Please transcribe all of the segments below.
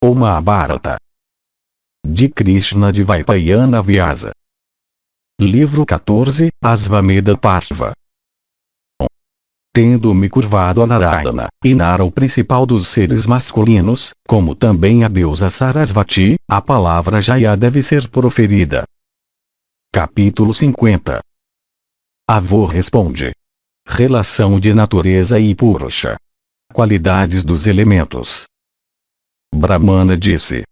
O Mahabharata, de Krishna de Vaipayana Vyasa. Livro 14, Asvamedha Partva. Tendo-me curvado a Narayana, Inara o principal dos seres masculinos, como também a deusa Sarasvati, a palavra Jaya deve ser proferida. Capítulo 50. Avô responde. Relação de natureza e Purusha. Qualidades dos elementos. Brahmana disse.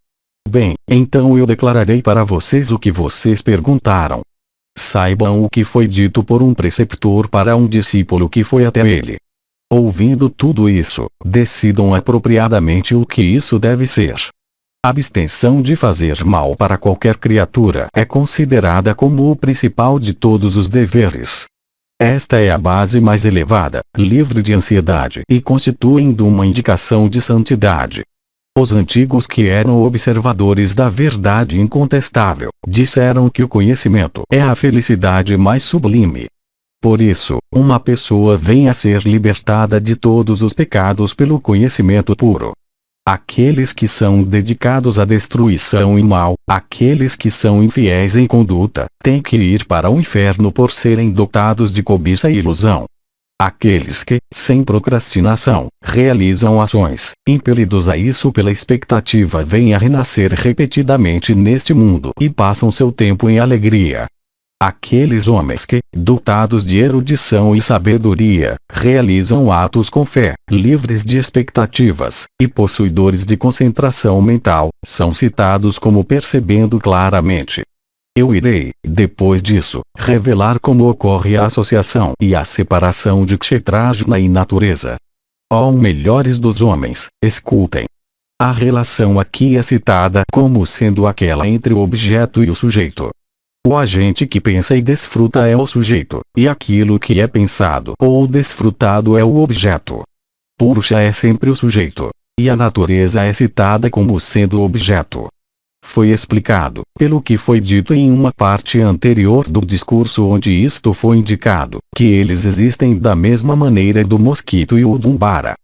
Bem, então eu declararei para vocês o que vocês perguntaram. Saibam o que foi dito por um preceptor para um discípulo que foi até ele. Ouvindo tudo isso, decidam apropriadamente o que isso deve ser. A abstenção de fazer mal para qualquer criatura é considerada como o principal de todos os deveres. Esta é a base mais elevada, livre de ansiedade e constituindo uma indicação de santidade. Os antigos que eram observadores da verdade incontestável, disseram que o conhecimento é a felicidade mais sublime. Por isso, uma pessoa vem a ser libertada de todos os pecados pelo conhecimento puro. Aqueles que são dedicados à destruição e mal, aqueles que são infiéis em conduta, têm que ir para o inferno por serem dotados de cobiça e ilusão. Aqueles que, sem procrastinação, realizam ações, impelidos a isso pela expectativa, vêm a renascer repetidamente neste mundo e passam seu tempo em alegria. Aqueles homens que, dotados de erudição e sabedoria, realizam atos com fé, livres de expectativas, e possuidores de concentração mental, são citados como percebendo claramente. Eu irei, depois disso, revelar como ocorre a associação e a separação de Kshetrajna e natureza. Ó melhores dos homens, escutem. A relação aqui é citada como sendo aquela entre o objeto e o sujeito. O agente que pensa e desfruta é o sujeito, e aquilo que é pensado ou desfrutado é o objeto. Purusha é sempre o sujeito, e a natureza é citada como sendo o objeto. Foi explicado, pelo que foi dito em uma parte anterior do discurso onde isto foi indicado, que eles existem da mesma maneira do mosquito e o umbara.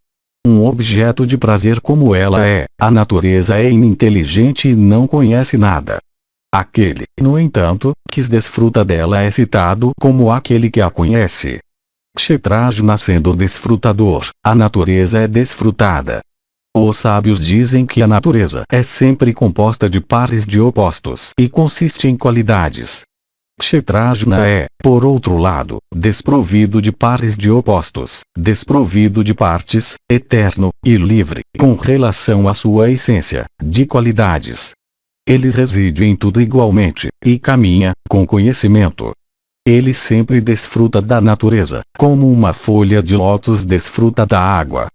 Um objeto de prazer como ela é, a natureza é ininteligente e não conhece nada. Aquele, no entanto, que desfruta dela é citado como aquele que a conhece. Kshetrajna sendo desfrutador, a natureza é desfrutada. Os sábios dizem que a natureza é sempre composta de pares de opostos e consiste em qualidades. Kshetrajna é, por outro lado, desprovido de pares de opostos, desprovido de partes, eterno e livre com relação à sua essência, de qualidades. Ele reside em tudo igualmente, e caminha, com conhecimento. Ele sempre desfruta da natureza, como uma folha de lótus desfruta da água.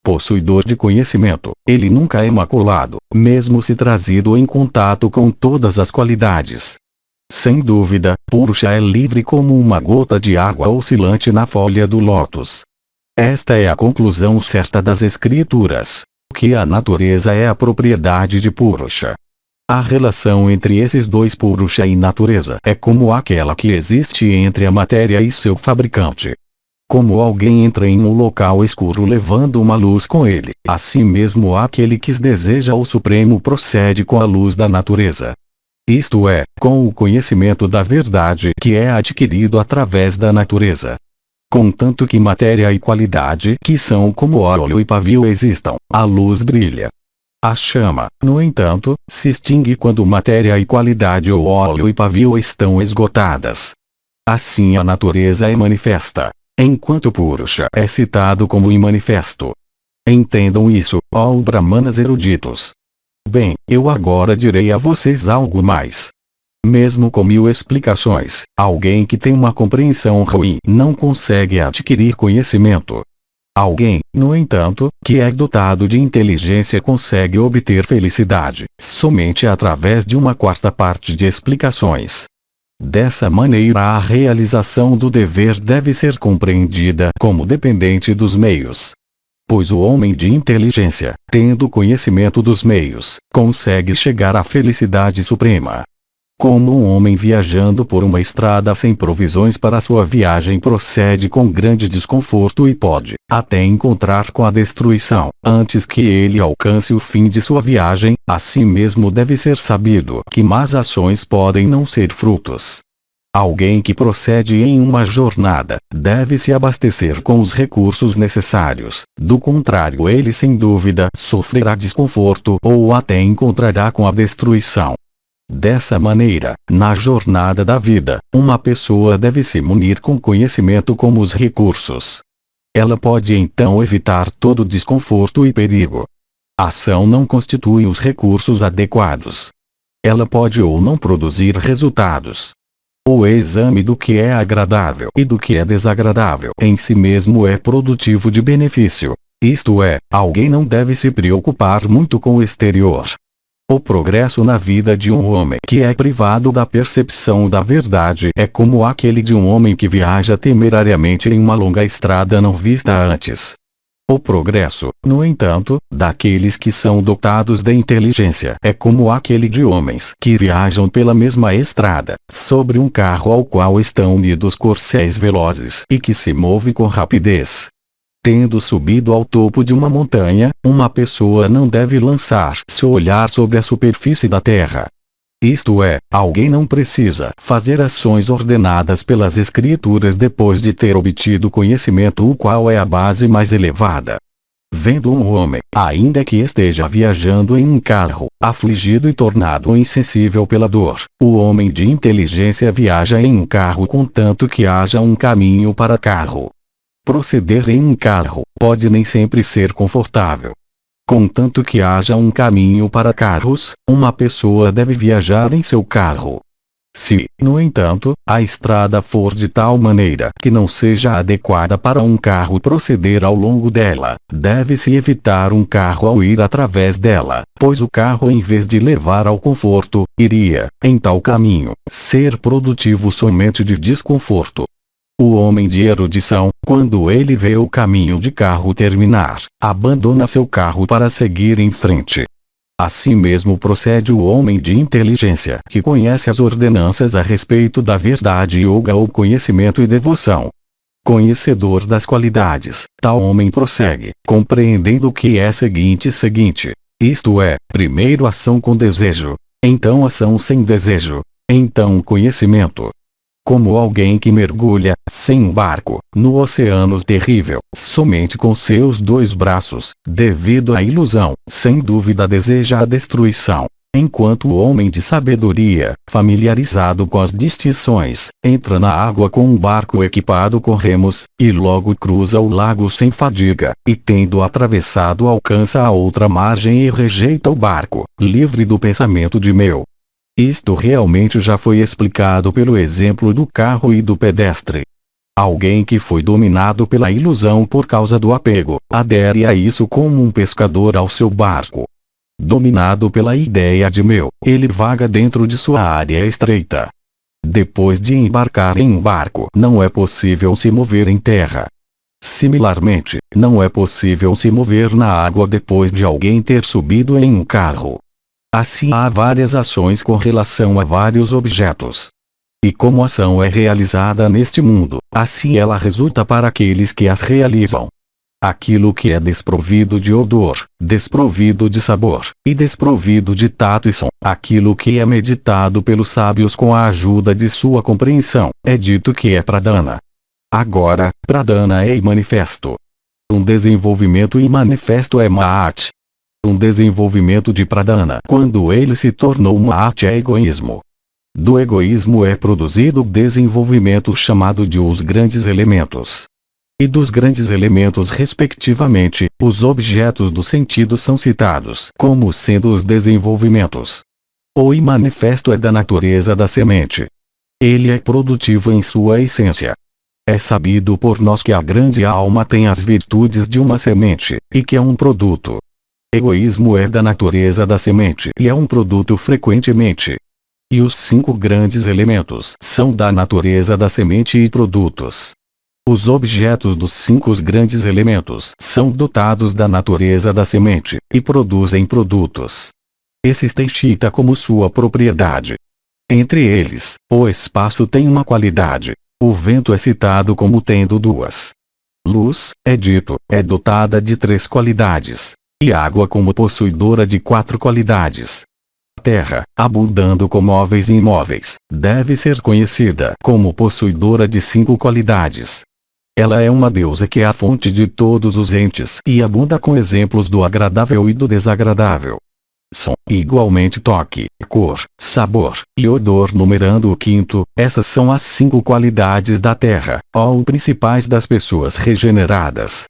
Possuidor de conhecimento, ele nunca é maculado, mesmo se trazido em contato com todas as qualidades. Sem dúvida, Purusha é livre como uma gota de água oscilante na folha do lótus. Esta é a conclusão certa das escrituras, que a natureza é a propriedade de Purusha. A relação entre esses dois, Purusha e natureza, é como aquela que existe entre a matéria e seu fabricante. Como alguém entra em um local escuro levando uma luz com ele, assim mesmo aquele que deseja o Supremo procede com a luz da natureza. Isto é, com o conhecimento da verdade que é adquirido através da natureza. Contanto que matéria e qualidade que são como óleo e pavio existam, a luz brilha. A chama, no entanto, se extingue quando matéria e qualidade ou óleo e pavio estão esgotadas. Assim a natureza é manifesta, enquanto Purusha é citado como imanifesto. Entendam isso, ó brahmanas eruditos. Bem, eu agora direi a vocês algo mais. Mesmo com 1000 explicações, alguém que tem uma compreensão ruim não consegue adquirir conhecimento. Alguém, no entanto, que é dotado de inteligência consegue obter felicidade, somente através de uma quarta parte de explicações. Dessa maneira a realização do dever deve ser compreendida como dependente dos meios. Pois o homem de inteligência, tendo conhecimento dos meios, consegue chegar à felicidade suprema. Como um homem viajando por uma estrada sem provisões para sua viagem procede com grande desconforto e pode até encontrar com a destruição antes que ele alcance o fim de sua viagem, assim mesmo deve ser sabido que más ações podem não ser frutos. Alguém que procede em uma jornada deve se abastecer com os recursos necessários, do contrário ele sem dúvida sofrerá desconforto ou até encontrará com a destruição. Dessa maneira, na jornada da vida, uma pessoa deve se munir com conhecimento como os recursos. Ela pode então evitar todo desconforto e perigo. A ação não constitui os recursos adequados. Ela pode ou não produzir resultados. O exame do que é agradável e do que é desagradável em si mesmo é produtivo de benefício. Isto é, alguém não deve se preocupar muito com o exterior. O progresso na vida de um homem que é privado da percepção da verdade é como aquele de um homem que viaja temerariamente em uma longa estrada não vista antes. O progresso, no entanto, daqueles que são dotados de inteligência é como aquele de homens que viajam pela mesma estrada, sobre um carro ao qual estão unidos corcéis velozes e que se move com rapidez. Tendo subido ao topo de uma montanha, uma pessoa não deve lançar seu olhar sobre a superfície da terra. Isto é, alguém não precisa fazer ações ordenadas pelas Escrituras depois de ter obtido conhecimento, o qual é a base mais elevada. Vendo um homem, ainda que esteja viajando em um carro, afligido e tornado insensível pela dor, o homem de inteligência viaja em um carro contanto que haja um caminho para carro. Proceder em um carro pode nem sempre ser confortável. Contanto que haja um caminho para carros, uma pessoa deve viajar em seu carro. Se, no entanto, a estrada for de tal maneira que não seja adequada para um carro proceder ao longo dela, deve-se evitar um carro ao ir através dela, pois o carro, em vez de levar ao conforto, iria, em tal caminho, ser produtivo somente de desconforto. O homem de erudição, quando ele vê o caminho de carro terminar, abandona seu carro para seguir em frente. Assim mesmo procede o homem de inteligência, que conhece as ordenanças a respeito da verdade yoga ou conhecimento e devoção. Conhecedor das qualidades, tal homem prossegue, compreendendo que é seguinte, isto é, primeiro ação com desejo, então ação sem desejo, então conhecimento. Como alguém que mergulha, sem um barco, no oceano terrível, somente com seus dois braços, devido à ilusão, sem dúvida deseja a destruição. Enquanto o homem de sabedoria, familiarizado com as distinções, entra na água com um barco equipado com remos, e logo cruza o lago sem fadiga, e tendo atravessado alcança a outra margem e rejeita o barco, livre do pensamento de meu. Isto realmente já foi explicado pelo exemplo do carro e do pedestre. Alguém que foi dominado pela ilusão por causa do apego, adere a isso como um pescador ao seu barco. Dominado pela ideia de meu, ele vaga dentro de sua área estreita. Depois de embarcar em um barco, não é possível se mover em terra. Similarmente, não é possível se mover na água depois de alguém ter subido em um carro. Assim há várias ações com relação a vários objetos. E como a ação é realizada neste mundo, assim ela resulta para aqueles que as realizam. Aquilo que é desprovido de odor, desprovido de sabor, e desprovido de tato e som, aquilo que é meditado pelos sábios com a ajuda de sua compreensão, é dito que é pradana. Agora, pradana é manifesto. Um desenvolvimento imanifesto é mahat. Um desenvolvimento de pradana, quando ele se tornou mahat, é egoísmo. Do egoísmo é produzido o desenvolvimento chamado de os grandes elementos. E dos grandes elementos respectivamente, os objetos do sentido são citados como sendo os desenvolvimentos. O imanifesto é da natureza da semente. Ele é produtivo em sua essência. É sabido por nós que a grande alma tem as virtudes de uma semente, e que é um produto. Egoísmo é da natureza da semente e é um produto frequentemente. E os 5 grandes elementos são da natureza da semente e produtos. Os objetos dos 5 grandes elementos são dotados da natureza da semente, e produzem produtos. Esses têm Chitta como sua propriedade. Entre eles, o espaço tem uma qualidade. O vento é citado como tendo duas. Luz, é dito, é dotada de 3 qualidades. E água como possuidora de 4 qualidades. Terra, abundando com móveis e imóveis, deve ser conhecida como possuidora de 5 qualidades. Ela é uma deusa que é a fonte de todos os entes e abunda com exemplos do agradável e do desagradável. Som, igualmente toque, cor, sabor e odor. Numerando o quinto, essas são as 5 qualidades da terra, ou principais das pessoas regeneradas.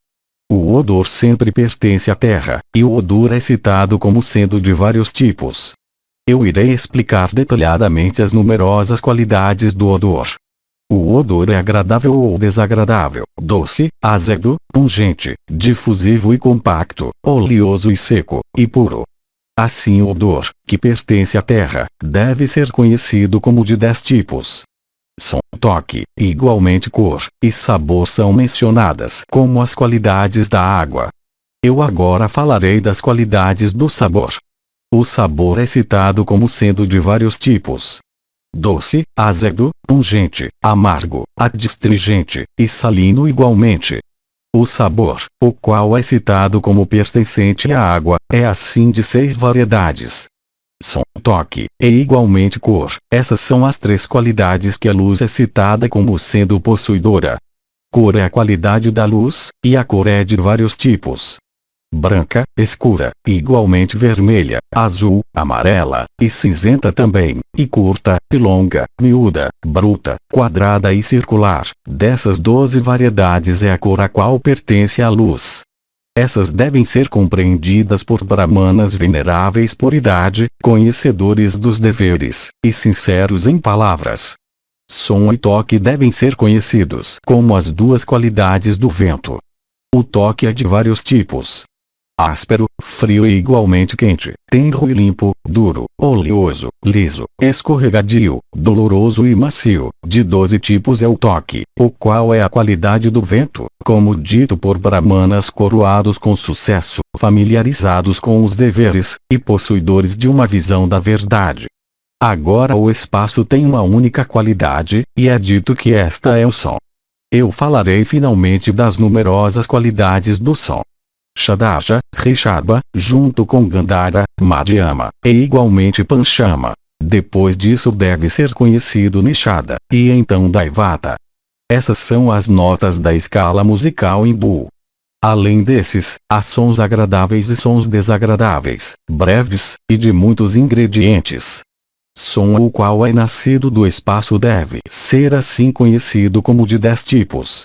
O odor sempre pertence à terra, e o odor é citado como sendo de vários tipos. Eu irei explicar detalhadamente as numerosas qualidades do odor. O odor é agradável ou desagradável, doce, azedo, pungente, difusivo e compacto, oleoso e seco, e puro. Assim o odor, que pertence à terra, deve ser conhecido como de 10 tipos. Som, toque, igualmente cor, e sabor são mencionadas como as qualidades da água. Eu agora falarei das qualidades do sabor. O sabor é citado como sendo de vários tipos. Doce, azedo, pungente, amargo, adstringente, e salino igualmente. O sabor, o qual é citado como pertencente à água, é assim de 6 variedades. Som, toque, e igualmente cor, essas são as 3 qualidades que a luz é citada como sendo possuidora. Cor é a qualidade da luz, e a cor é de vários tipos. Branca, escura, igualmente vermelha, azul, amarela, e cinzenta também, e curta, e longa, miúda, bruta, quadrada e circular. Dessas 12 variedades é a cor a qual pertence à luz. Essas devem ser compreendidas por brahmanas veneráveis por idade, conhecedores dos deveres, e sinceros em palavras. Som e toque devem ser conhecidos como as 2 qualidades do vento. O toque é de vários tipos. Áspero, frio e igualmente quente, tenro e limpo, duro, oleoso, liso, escorregadio, doloroso e macio. De 12 tipos é o toque, o qual é a qualidade do vento, como dito por brahmanas coroados com sucesso, familiarizados com os deveres, e possuidores de uma visão da verdade. Agora o espaço tem uma única qualidade, e é dito que esta é o som. Eu falarei finalmente das numerosas qualidades do som. Shadaja, Rishabha, junto com Gandhara, Madhyama, e igualmente Panchama. Depois disso deve ser conhecido Nishada, e então Daivata. Essas são as notas da escala musical hindu. Além desses, há sons agradáveis e sons desagradáveis, breves, e de muitos ingredientes. Som o qual é nascido do espaço deve ser assim conhecido como de 10 tipos.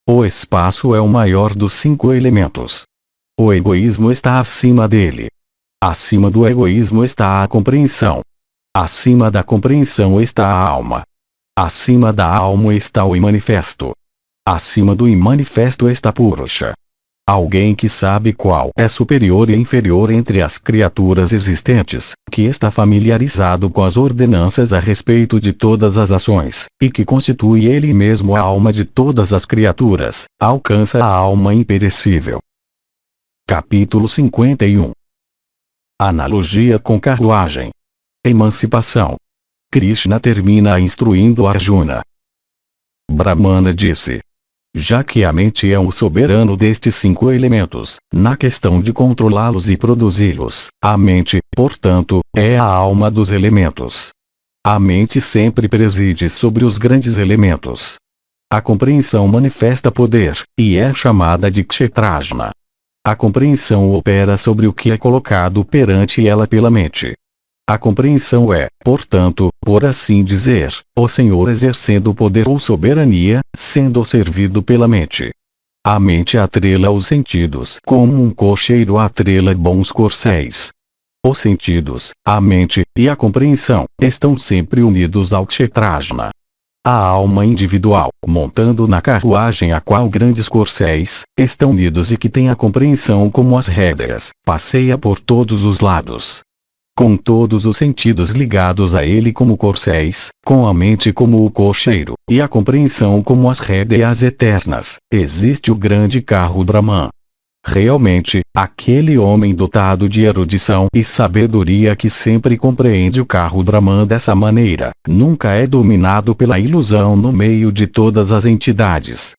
O espaço é o maior dos 5 elementos. O egoísmo está acima dele. Acima do egoísmo está a compreensão. Acima da compreensão está a alma. Acima da alma está o imanifesto. Acima do imanifesto está Purusha. Alguém que sabe qual é superior e inferior entre as criaturas existentes, que está familiarizado com as ordenanças a respeito de todas as ações, e que constitui ele mesmo a alma de todas as criaturas, alcança a alma imperecível. Capítulo 51. Analogia com carruagem. Emancipação. Krishna termina instruindo Arjuna. Brahmana disse: já que a mente é o soberano destes 5 elementos, na questão de controlá-los e produzi-los, a mente, portanto, é a alma dos elementos. A mente sempre preside sobre os grandes elementos. A compreensão manifesta poder, e é chamada de kshetrajna. A compreensão opera sobre o que é colocado perante ela pela mente. A compreensão é, portanto, por assim dizer, o Senhor exercendo poder ou soberania, sendo servido pela mente. A mente atrela os sentidos como um cocheiro atrela bons corcéis. Os sentidos, a mente e a compreensão estão sempre unidos ao kshetrajna. A alma individual, montando na carruagem a qual grandes corcéis estão unidos e que tem a compreensão como as rédeas, passeia por todos os lados. Com todos os sentidos ligados a ele como corcéis, com a mente como o cocheiro, e a compreensão como as rédeas eternas, existe o grande carro Brahman. Realmente, aquele homem dotado de erudição e sabedoria que sempre compreende o carro Brahman dessa maneira, nunca é dominado pela ilusão no meio de todas as entidades.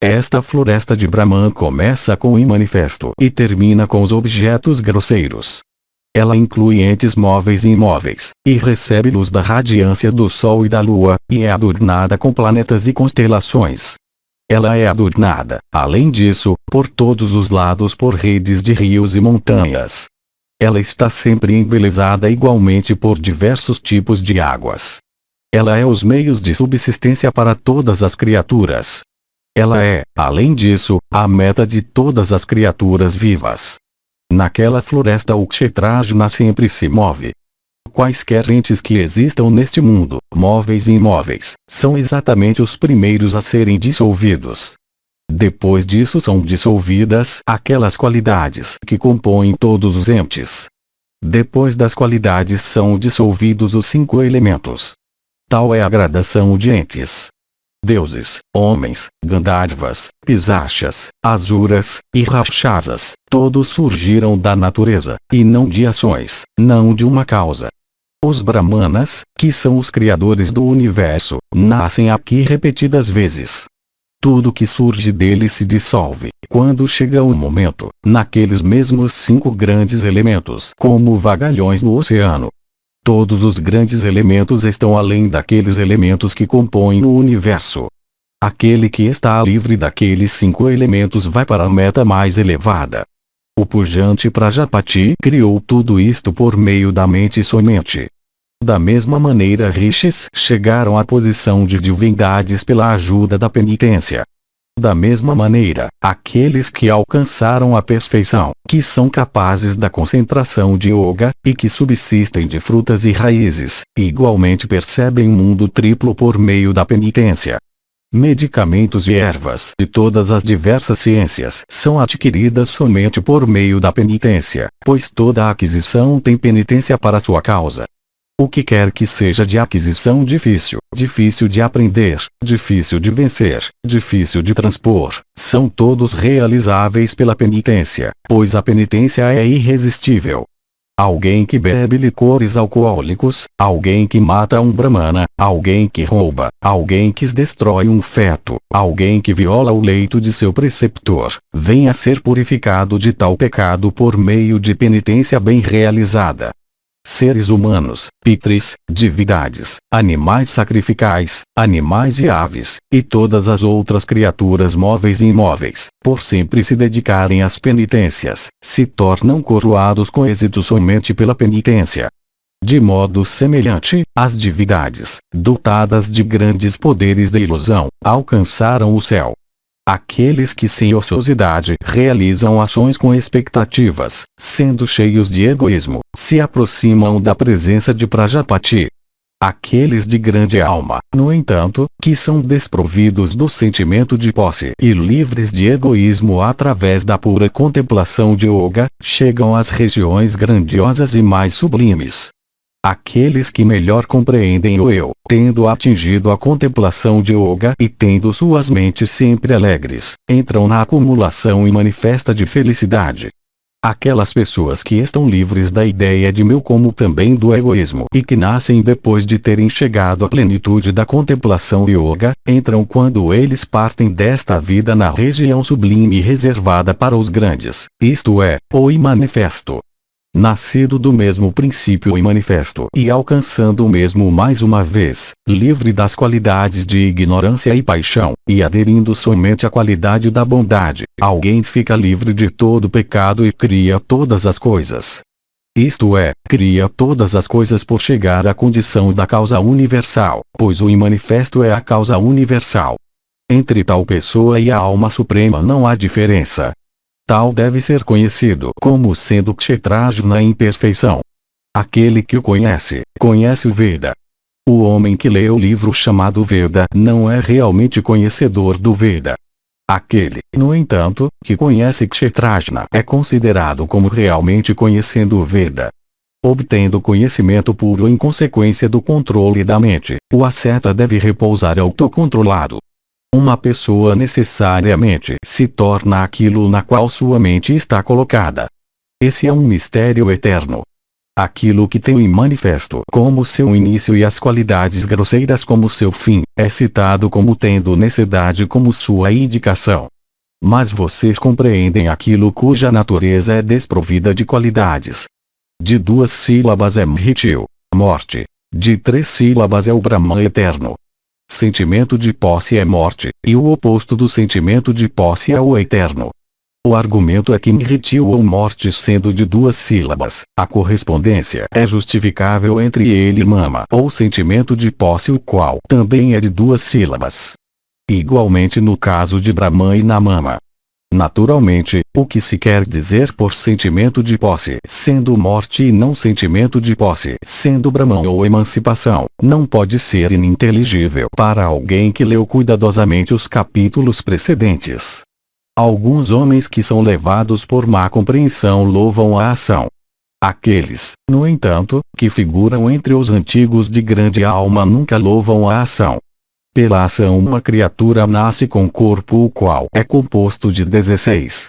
Esta floresta de Brahman começa com o imanifesto e termina com os objetos grosseiros. Ela inclui entes móveis e imóveis, e recebe luz da radiância do Sol e da Lua, e é adornada com planetas e constelações. Ela é adornada, além disso, por todos os lados por redes de rios e montanhas. Ela está sempre embelezada igualmente por diversos tipos de águas. Ela é os meios de subsistência para todas as criaturas. Ela é, além disso, a meta de todas as criaturas vivas. Naquela floresta o Kshetrajna sempre se move. Quaisquer entes que existam neste mundo, móveis e imóveis, são exatamente os primeiros a serem dissolvidos. Depois disso são dissolvidas aquelas qualidades que compõem todos os entes. Depois das qualidades são dissolvidos os 5 elementos. Tal é a gradação de entes. Deuses, homens, Gandharvas, Pisachas, Asuras, e Rakshasas, todos surgiram da natureza, e não de ações, não de uma causa. Os Brahmanas, que são os criadores do universo, nascem aqui repetidas vezes. Tudo que surge deles se dissolve, quando chega o momento, naqueles mesmos 5 grandes elementos como vagalhões no oceano. Todos os grandes elementos estão além daqueles elementos que compõem o universo. Aquele que está livre daqueles 5 elementos vai para a meta mais elevada. O pujante Prajapati criou tudo isto por meio da mente somente. Da mesma maneira rishis chegaram à posição de divindades pela ajuda da penitência. Da mesma maneira, aqueles que alcançaram a perfeição, que são capazes da concentração de yoga, e que subsistem de frutas e raízes, igualmente percebem o mundo triplo por meio da penitência. Medicamentos e ervas de todas as diversas ciências são adquiridas somente por meio da penitência, pois toda aquisição tem penitência para sua causa. O que quer que seja de aquisição difícil, difícil de aprender, difícil de vencer, difícil de transpor, são todos realizáveis pela penitência, pois a penitência é irresistível. Alguém que bebe licores alcoólicos, alguém que mata um brahmana, alguém que rouba, alguém que destrói um feto, alguém que viola o leito de seu preceptor, vem a ser purificado de tal pecado por meio de penitência bem realizada. Seres humanos, pitris, divindades, animais sacrificais, animais e aves, e todas as outras criaturas móveis e imóveis, por sempre se dedicarem às penitências, se tornam coroados com êxito somente pela penitência. De modo semelhante, as divindades, dotadas de grandes poderes de ilusão, alcançaram o céu. Aqueles que sem ociosidade realizam ações com expectativas, sendo cheios de egoísmo, se aproximam da presença de Prajapati. Aqueles de grande alma, no entanto, que são desprovidos do sentimento de posse e livres de egoísmo através da pura contemplação de yoga, chegam às regiões grandiosas e mais sublimes. Aqueles que melhor compreendem o eu, tendo atingido a contemplação de yoga e tendo suas mentes sempre alegres, entram na acumulação imanifesta de felicidade. Aquelas pessoas que estão livres da ideia de meu como também do egoísmo e que nascem depois de terem chegado à plenitude da contemplação yoga, entram quando eles partem desta vida na região sublime reservada para os grandes, isto é, o imanifesto. Nascido do mesmo princípio e manifesto e alcançando o mesmo mais uma vez, livre das qualidades de ignorância e paixão, e aderindo somente à qualidade da bondade, alguém fica livre de todo pecado e cria todas as coisas. Isto é, cria todas as coisas por chegar à condição da causa universal, pois o imanifesto é a causa universal. Entre tal pessoa e a alma suprema não há diferença. Tal deve ser conhecido como sendo Kshetrajna em perfeição. Aquele que o conhece, conhece o Veda. O homem que lê o livro chamado Veda não é realmente conhecedor do Veda. Aquele, no entanto, que conhece Kshetrajna é considerado como realmente conhecendo o Veda. Obtendo conhecimento puro em consequência do controle da mente, o asceta deve repousar autocontrolado. Uma pessoa necessariamente se torna aquilo na qual sua mente está colocada. Esse é um mistério eterno. Aquilo que tem em manifesto como seu início e as qualidades grosseiras como seu fim, é citado como tendo necessidade como sua indicação. Mas vocês compreendem aquilo cuja natureza é desprovida de qualidades. De 2 sílabas é Mrityū, morte. De 3 sílabas é o Brahman eterno. Sentimento de posse é morte, e o oposto do sentimento de posse é o eterno. O argumento é que Mrityū ou morte sendo de 2 sílabas, a correspondência é justificável entre ele e Mama ou sentimento de posse, o qual também é de 2 sílabas. Igualmente no caso de Brahman e Namama. Naturalmente, o que se quer dizer por sentimento de posse sendo morte e não sentimento de posse sendo Brahman ou emancipação, não pode ser ininteligível para alguém que leu cuidadosamente os capítulos precedentes. Alguns homens que são levados por má compreensão louvam a ação. Aqueles, no entanto, que figuram entre os antigos de grande alma nunca louvam a ação. Pela ação uma criatura nasce com corpo o qual é composto de 16.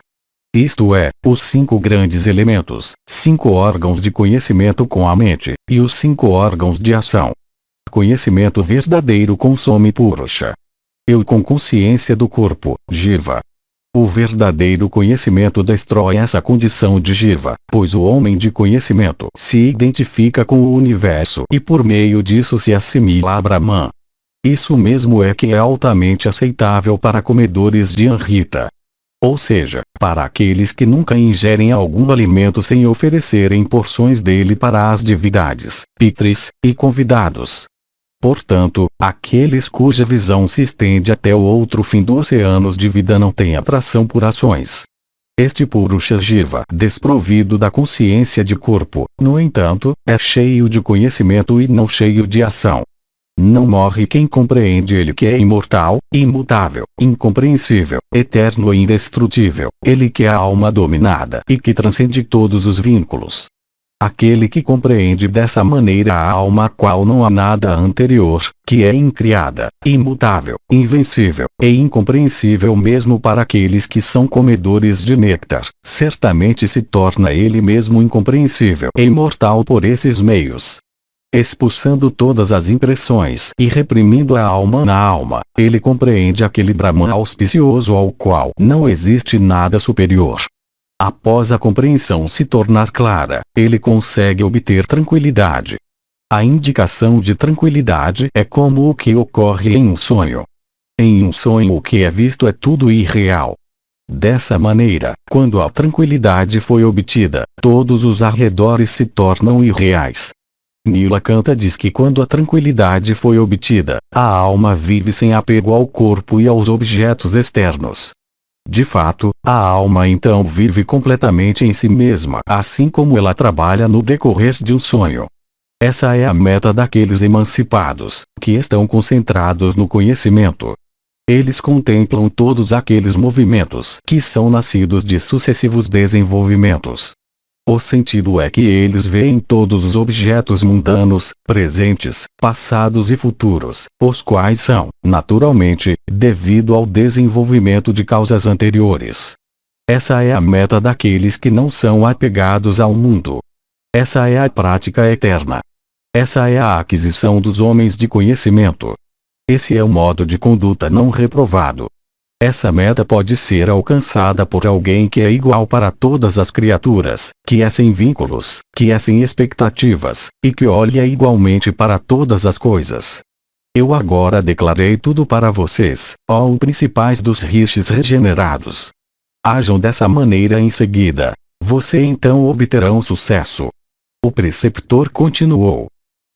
Isto é, os 5 grandes elementos, 5 órgãos de conhecimento com a mente, e os 5 órgãos de ação. Conhecimento verdadeiro consome Purusha. Eu com consciência do corpo, Jiva. O verdadeiro conhecimento destrói essa condição de Jiva, pois o homem de conhecimento se identifica com o universo e por meio disso se assimila a Brahman. Isso mesmo é que é altamente aceitável para comedores de Amrita. Ou seja, para aqueles que nunca ingerem algum alimento sem oferecerem porções dele para as divindades, pitris, e convidados. Portanto, aqueles cuja visão se estende até o outro fim dos oceanos de vida não têm atração por ações. Este Purusha Jiva, desprovido da consciência de corpo, no entanto, é cheio de conhecimento e não cheio de ação. Não morre quem compreende ele que é imortal, imutável, incompreensível, eterno e indestrutível, ele que é a alma dominada e que transcende todos os vínculos. Aquele que compreende dessa maneira a alma a qual não há nada anterior, que é incriada, imutável, invencível e incompreensível mesmo para aqueles que são comedores de nêctar, certamente se torna ele mesmo incompreensível e imortal por esses meios. Expulsando todas as impressões e reprimindo a alma na alma, ele compreende aquele Brahman auspicioso ao qual não existe nada superior. Após a compreensão se tornar clara, ele consegue obter tranquilidade. A indicação de tranquilidade é como o que ocorre em um sonho. Em um sonho o que é visto é tudo irreal. Dessa maneira, quando a tranquilidade foi obtida, todos os arredores se tornam irreais. Nilakanta diz que quando a tranquilidade foi obtida, a alma vive sem apego ao corpo e aos objetos externos. De fato, a alma então vive completamente em si mesma, assim como ela trabalha no decorrer de um sonho. Essa é a meta daqueles emancipados, que estão concentrados no conhecimento. Eles contemplam todos aqueles movimentos que são nascidos de sucessivos desenvolvimentos. O sentido é que eles veem todos os objetos mundanos, presentes, passados e futuros, os quais são, naturalmente, devido ao desenvolvimento de causas anteriores. Essa é a meta daqueles que não são apegados ao mundo. Essa é a prática eterna. Essa é a aquisição dos homens de conhecimento. Esse é o modo de conduta não reprovado. Essa meta pode ser alcançada por alguém que é igual para todas as criaturas, que é sem vínculos, que é sem expectativas, e que olha igualmente para todas as coisas. Eu agora declarei tudo para vocês, ó principais dos rishis regenerados. Ajam dessa maneira em seguida. Você então obterão sucesso. O preceptor continuou.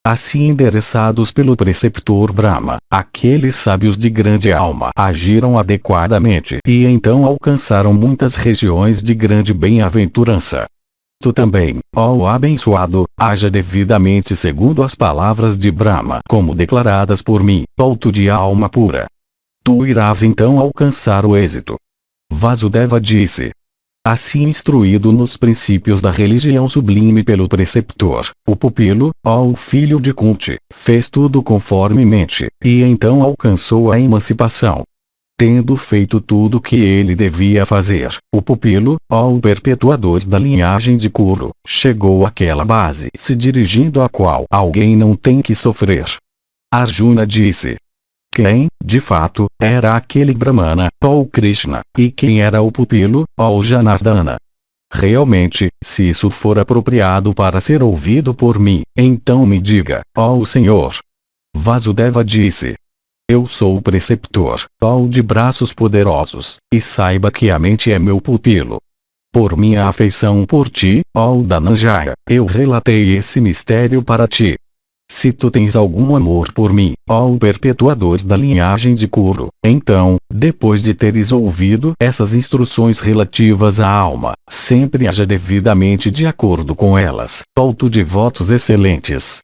Assim endereçados pelo preceptor Brahma, aqueles sábios de grande alma agiram adequadamente e então alcançaram muitas regiões de grande bem-aventurança. Tu também, ó abençoado, haja devidamente segundo as palavras de Brahma como declaradas por mim, ó tu de alma pura. Tu irás então alcançar o êxito. Vasudeva disse. Assim instruído nos princípios da religião sublime pelo preceptor, o pupilo, ó o filho de Kunti, fez tudo conformemente, e então alcançou a emancipação. Tendo feito tudo o que ele devia fazer, o pupilo, o perpetuador da linhagem de Kuru, chegou àquela base se dirigindo à qual alguém não tem que sofrer. Arjuna disse. Quem, de fato, era aquele Brahmana, ou Krishna, e quem era o pupilo, ou Janardana? Realmente, se isso for apropriado para ser ouvido por mim, então me diga, ó Senhor. Vasudeva disse. Eu sou o preceptor, ó de braços poderosos, e saiba que a mente é meu pupilo. Por minha afeição por ti, ó Dhananjaya, eu relatei esse mistério para ti. Se tu tens algum amor por mim, ó perpetuador da linhagem de Kuru, então, depois de teres ouvido essas instruções relativas à alma, sempre haja devidamente de acordo com elas, ó tu de votos excelentes.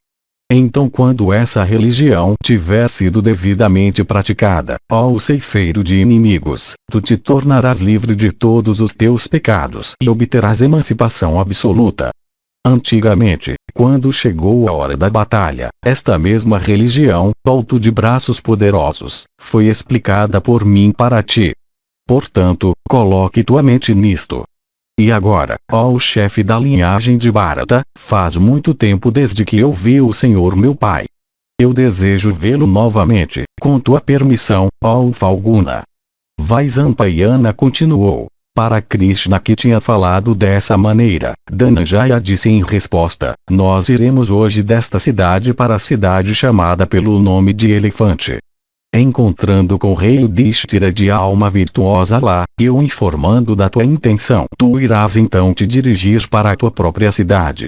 Então quando essa religião tiver sido devidamente praticada, ó ceifeiro de inimigos, tu te tornarás livre de todos os teus pecados e obterás emancipação absoluta. Antigamente, quando chegou a hora da batalha, esta mesma religião, ó tu de braços poderosos, foi explicada por mim para ti. Portanto, coloque tua mente nisto. E agora, ó chefe da linhagem de Bharata, faz muito tempo desde que eu vi o Senhor meu pai. Eu desejo vê-lo novamente, com tua permissão, ó Falguna. Vaisampayana continuou. Para Krishna que tinha falado dessa maneira, Dhananjaya disse em resposta, nós iremos hoje desta cidade para a cidade chamada pelo nome de Elefante. Encontrando com o rei Yudhishthira de alma virtuosa lá, e o informando da tua intenção, tu irás então te dirigir para a tua própria cidade.